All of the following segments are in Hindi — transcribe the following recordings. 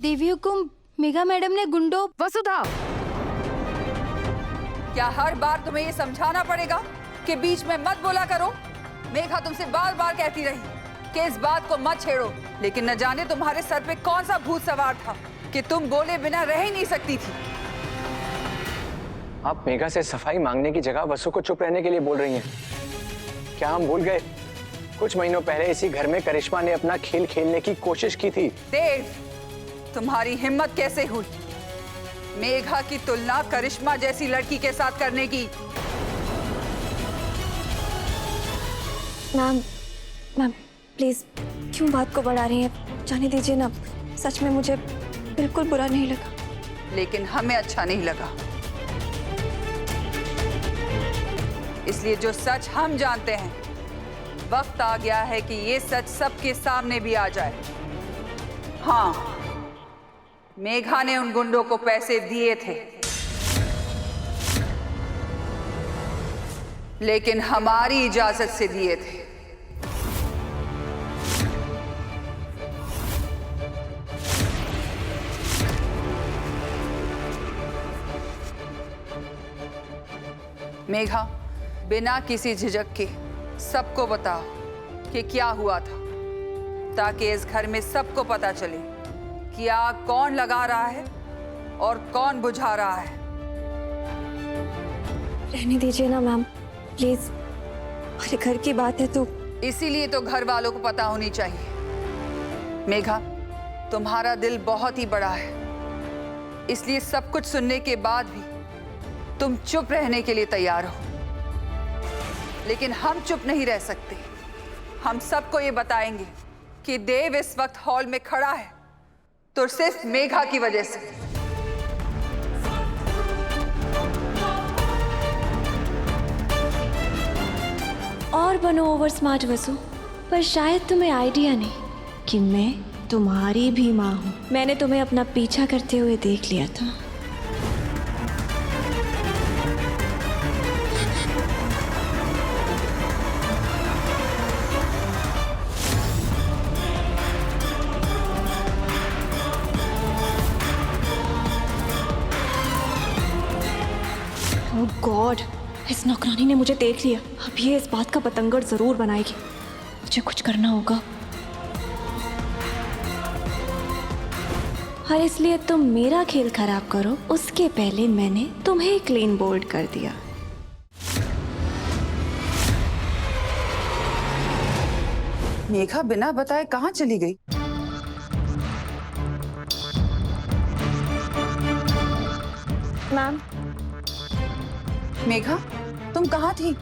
देवी हुकुम, मेघा मैडम ने गुंडों। वसुधा, क्या हर बार तुम्हें ये समझाना पड़ेगा कि बीच में मत बोला करो? मेघा तुमसे बार बार कहती रही कि इस बात को मत छेड़ो, लेकिन न जाने तुम्हारे सर पे कौन सा भूत सवार था कि तुम बोले बिना रह ही नहीं सकती थी। आप मेघा से सफाई मांगने की जगह वसु को चुप रहने के लिए बोल रही हैं। क्या हम भूल गए कुछ महीनों पहले इसी घर में करिश्मा ने अपना खेल खेलने की कोशिश की थी? देव, तुम्हारी हिम्मत कैसे हुई मेघा की तुलना करिश्मा जैसी लड़की के साथ करने की? मैम, मैम प्लीज क्यों बात को बढ़ा रही हैं? जाने दीजिए ना, सच में मुझे बिल्कुल बुरा नहीं लगा। लेकिन हमें अच्छा नहीं लगा, इसलिए जो सच हम जानते हैं, वक्त आ गया है कि ये सच सबके सामने भी आ जाए। हाँ, मेघा ने उन गुंडों को पैसे दिए थे, लेकिन हमारी इजाजत से दिए थे। मेघा, बिना किसी झिझक के सबको बताओ कि क्या हुआ था, ताकि इस घर में सबको पता चले कि आग कौन लगा रहा है और कौन बुझा रहा है। रहने दीजिए ना मैम, प्लीज, हमारे घर की बात है तो। इसीलिए तो घर वालों को पता होनी चाहिए। मेघा, तुम्हारा दिल बहुत ही बड़ा है, इसलिए सब कुछ सुनने के बाद भी तुम चुप रहने के लिए तैयार हो, लेकिन हम चुप नहीं रह सकते। हम सबको ये बताएंगे कि देव इस वक्त हॉल में खड़ा है तो सिर्फ मेघा की वजह से। और बनो ओवर स्मार्ट वसु, पर शायद तुम्हें आइडिया नहीं कि मैं तुम्हारी भी माँ हूँ। मैंने तुम्हें अपना पीछा करते हुए देख लिया था। ओह गॉड, इस नौकरानी ने मुझे देख लिया। अब ये इस बात का बतंगड़ जरूर बनाएगी। मुझे कुछ करना होगा। और इसलिए तुम मेरा खेल खराब करो उसके पहले मैंने तुम्हें क्लीन बोल्ड कर दिया। मेघा बिना बताए कहाँ चली गई? मैम, मेघा, तुम कहाँ थी?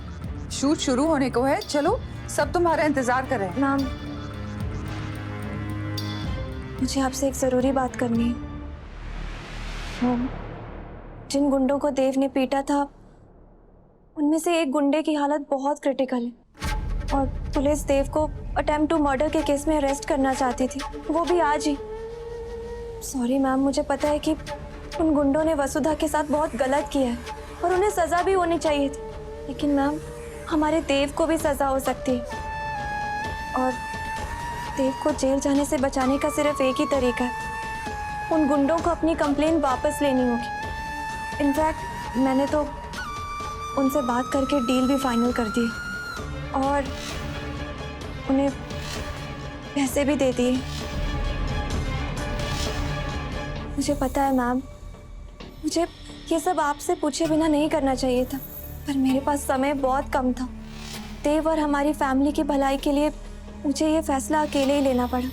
शूट शुरू होने को है, चलो, सब तुम्हारा इंतजार कर रहे हैं। मैम, मुझे आपसे एक जरूरी बात करनी है। मैम, जिन गुंडों को देव ने पीटा था, उनमें से एक गुंडे की हालत बहुत क्रिटिकल है और पुलिस देव को अटेम्प्ट टू मर्डर के केस में अरेस्ट करना चाहती थी, वो भी आज ही। सॉरी मैम, मुझे पता है कि उन गुंडों ने वसुधा के साथ बहुत गलत किया है और उन्हें सजा भी होनी चाहिए थी, लेकिन मैम हमारे देव को भी सजा हो सकती है और देव को जेल जाने से बचाने का सिर्फ एक ही तरीका है, उन गुंडों को अपनी कंप्लेंट वापस लेनी होगी। इनफैक्ट मैंने तो उनसे बात करके डील भी फाइनल कर दी और उन्हें पैसे भी दे दिए। मुझे पता है मैम, मुझे ये सब आपसे पूछे बिना नहीं करना चाहिए था, पर मेरे पास समय बहुत कम था। देव और हमारी फैमिली की भलाई के लिए मुझे ये फैसला अकेले ही लेना पड़ा।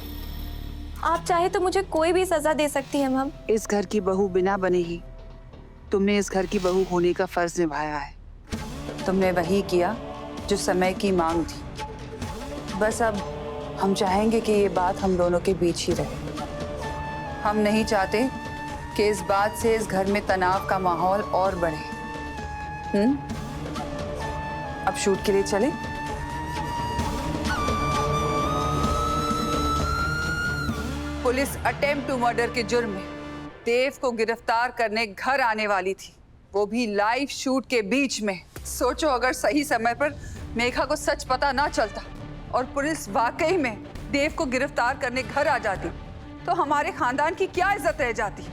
आप चाहे तो मुझे कोई भी सजा दे सकती है मैम। इस घर की बहू बिना बने ही तुमने इस घर की बहू होने का फर्ज निभाया है। तुमने वही किया जो समय की मांग थी। बस अब हम चाहेंगे कि ये बात हम दोनों के बीच ही रहे। हम नहीं चाहते कि इस बात से इस घर में तनाव का माहौल और बढ़े। अब शूट के लिए चले? पुलिस अटेम्प्ट टू मर्डर के जुर्म में देव को गिरफ्तार करने घर आने वाली थी, वो भी लाइव शूट के बीच में। सोचो अगर सही समय पर मेघा को सच पता ना चलता और पुलिस वाकई में देव को गिरफ्तार करने घर आ जाती तो हमारे खानदान की क्या इज्जत रह जाती।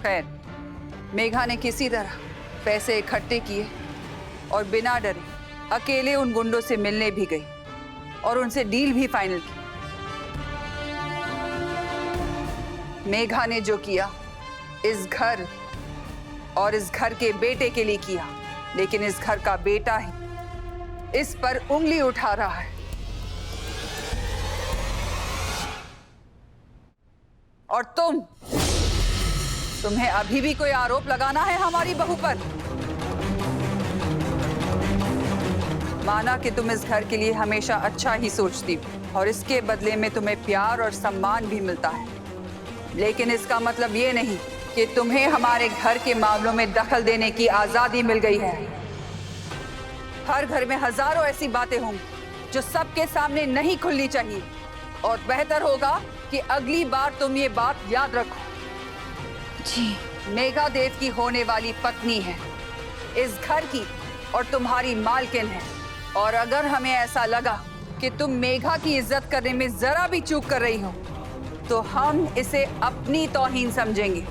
खैर, मेघा ने किसी तरह पैसे इकट्ठे किए और बिना डरे अकेले उन गुंडों से मिलने भी गई और उनसे डील भी फाइनल की। मेघा ने जो किया इस घर और इस घर के बेटे के लिए किया, लेकिन इस घर का बेटा ही इस पर उंगली उठा रहा है। और तुम्हें अभी भी कोई आरोप लगाना है हमारी बहू पर? माना कि तुम इस घर के लिए हमेशा अच्छा ही सोचती हो और इसके बदले में तुम्हें प्यार और सम्मान भी मिलता है, लेकिन इसका मतलब ये नहीं कि तुम्हें हमारे घर के मामलों में दखल देने की आजादी मिल गई है। हर घर में हजारों ऐसी बातें होंगी जो सबके सामने नहीं खुलनी चाहिए, और बेहतर होगा कि अगली बार तुम ये बात याद रखो। जी। मेघा देव की होने वाली पत्नी है, इस घर की और तुम्हारी मालकिन है, और अगर हमें ऐसा लगा कि तुम मेघा की इज्जत करने में जरा भी चूक कर रही हो तो हम इसे अपनी तौहीन समझेंगे।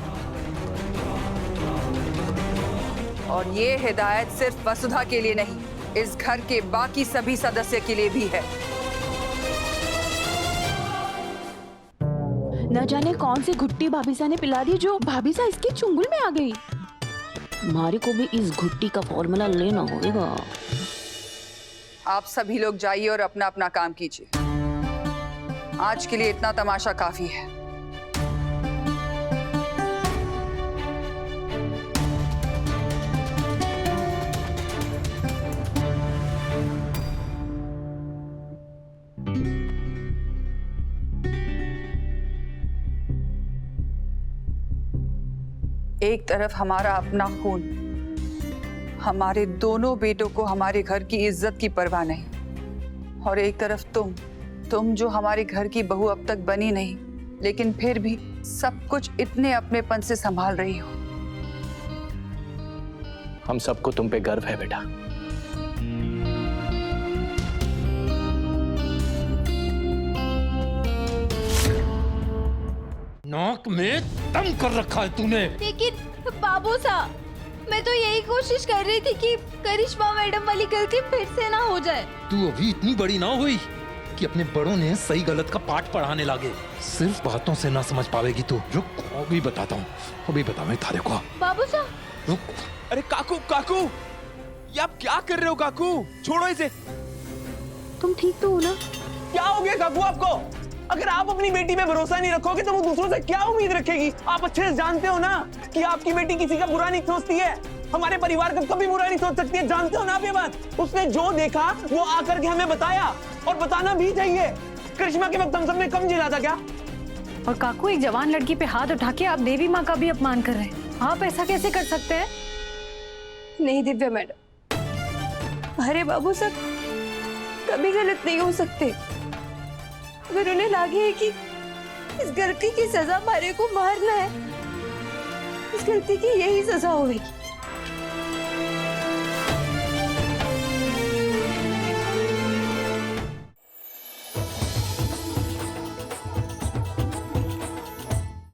और ये हिदायत सिर्फ वसुधा के लिए नहीं, इस घर के बाकी सभी सदस्य के लिए भी है। न जाने कौन सी घुट्टी भाभीसा ने पिला दी जो भाभीसा इसके चुंगल में आ गई। हमारे को भी इस घुट्टी का फॉर्मूला लेना होगा। आप सभी लोग जाइए और अपना अपना काम कीजिए। आज के लिए इतना तमाशा काफी है। एक तरफ हमारा अपना खून, हमारे दोनों बेटों को हमारे घर की इज्जत की परवाह नहीं, और एक तरफ तुम जो हमारे घर की बहू अब तक बनी नहीं, लेकिन फिर भी सब कुछ इतने अपनेपन से संभाल रही हो। हम सबको तुम पे गर्व है बेटा। नाक में दम कर रखा है तूने। लेकिन बाबू साहब, मैं तो यही कोशिश कर रही थी कि करिश्मा मैडम वाली गलती फिर से ना हो जाए। तू अभी इतनी बड़ी ना हुई कि अपने बड़ों ने सही गलत का पाठ पढ़ाने लगे। सिर्फ बातों से ना समझ पावेगी तू। रुक, अभी बताता हूँ, अभी बताऊँ थारे को। बाबू साहब। रुक। अरे काकू, काकू, ये आप क्या कर रहे हो काकू? छोड़ो इसे। तुम ठीक तो हो ना? क्या हो गया काकू आपको? अगर आप अपनी बेटी पे भरोसा नहीं रखोगे तो वो दूसरों से क्या उम्मीद रखेगी? आप अच्छे से जानते हो ना कि आपकी बेटी किसी का बुरा नहीं सोचती है, हमारे परिवार का कभी बुरा नहीं सोच सकती है। जानते हो ना आप ये बात? उसने जो देखा वो आकर के हमें बताया, और बताना भी चाहिए। करिश्मा के वक्त हम सबने कम झेला था क्या? और काकू, एक जवान लड़की पे हाथ उठा के आप देवी माँ का भी अपमान कर रहे हैं। आप ऐसा कैसे कर सकते हैं? नहीं दिव्या मैडम, अरे बाबू साहब कभी गलत नहीं हो सकते। अगर उन्हें लगे है कि इस गलती की सजा हमारे को मारना है, इस गलती की यही सजा होगी।